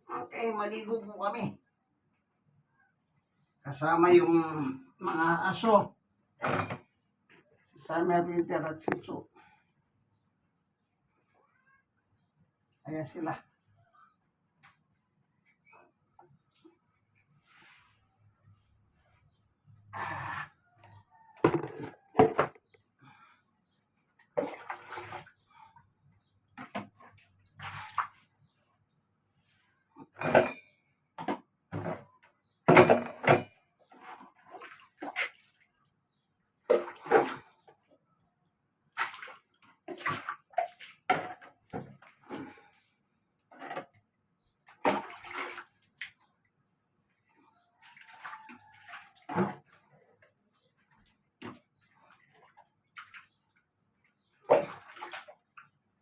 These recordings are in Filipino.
Okay, maligo po kami. Kasama yung mga aso. Si Summer, Winter at Shih. Ayan sila.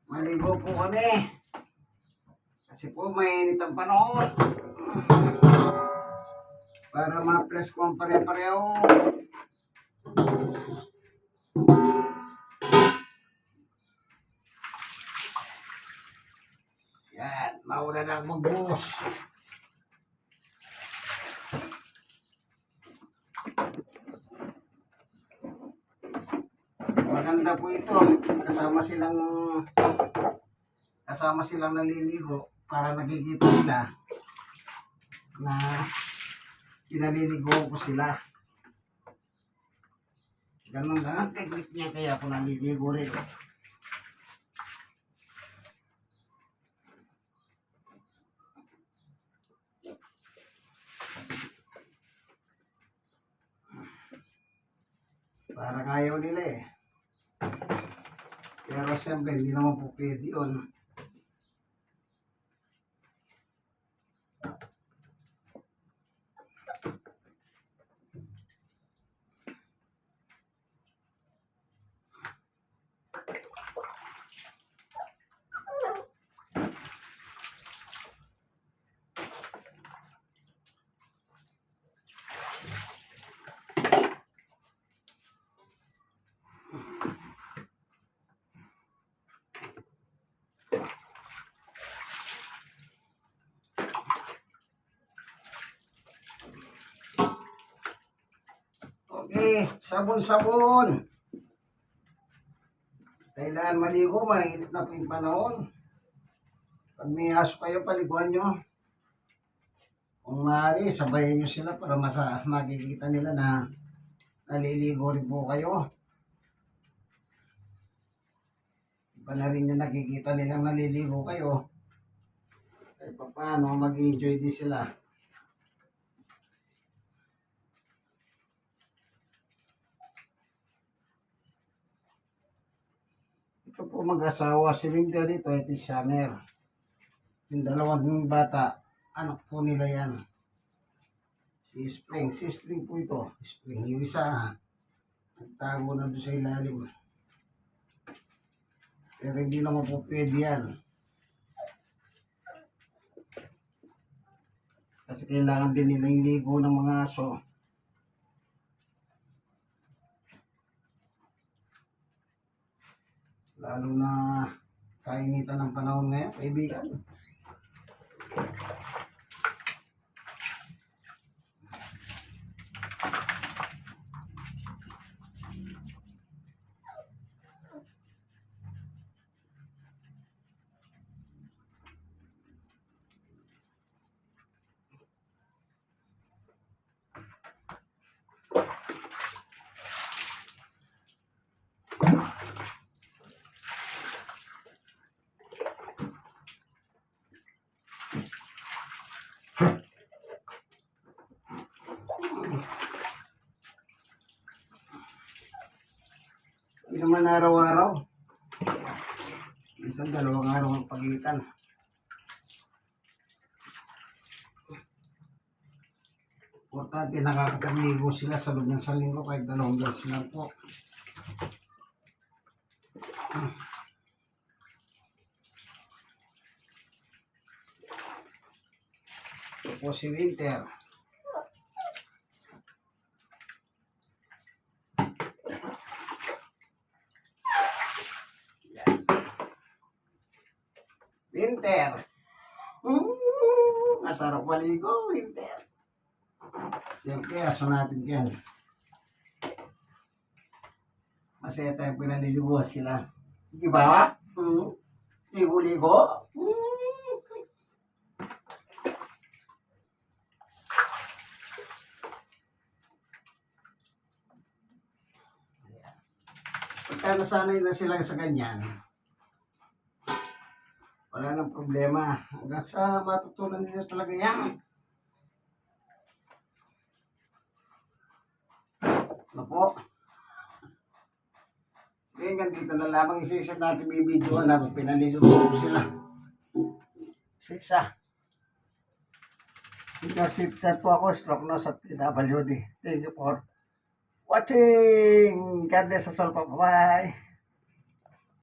Maligo po kami. Kasi po may init ang panahon. Para ma-plus ko ang pare-pareho. Yan, mauna lang magbuhos. Maganda po ito. Kasama silang naliligo para nakikita nila na pinaliligo ko sila. Ganun lang ang technique niya, kaya ako naliligo rin. Parang ayaw nila eh. Pero siyempre, hindi naman po pwede yun. Okay, sabon-sabon. Kailangan maligo, mainit na po yung panahon. Pag may aso kayo, paliguan nyo. Kung maaari, sabayan nyo sila para makikita nila na naliligo rin po kayo. Iba na rin yung nakikita nilang naliligo kayo. Kahit pa paano, mag-enjoy din sila. Ito po mag-asawa, si Winter dito, ito yung Summer. Yung dalawang bata, anak po nila yan. Si Spring po ito. Spring, yung isa, nagtago na doon sa ilalim. Pero hindi naman po pwede yan. Kasi kailangan din nila yung ligo ng mga aso. Lalo na kainitan ng panahon ngayon, kaibigan. Hindi naman araw-araw. Minsan 2 araw ang pagitan. Importante nakakapaligo sila sa loob ng 1 linggo kahit 2 beses lang po. Ito po si Winter. Winter. Masarap maligo, winter. Siyempre, aso natin yan. Masaya tayong pinaliligo sila. Di ba? Ligo-ligo. Pagka nasanay na sila sa ganyan, wala nang problema. Hanggang sa matutunan nila talaga yan. Ano po? Sige, hanggang dito na lamang isa-isa natin bibidyoan habang pinaliligo sila. Isa-isa. Senior citizen po ako, stroke nurse at PWD. Thank you for watching. God bless us all po. Bye-bye.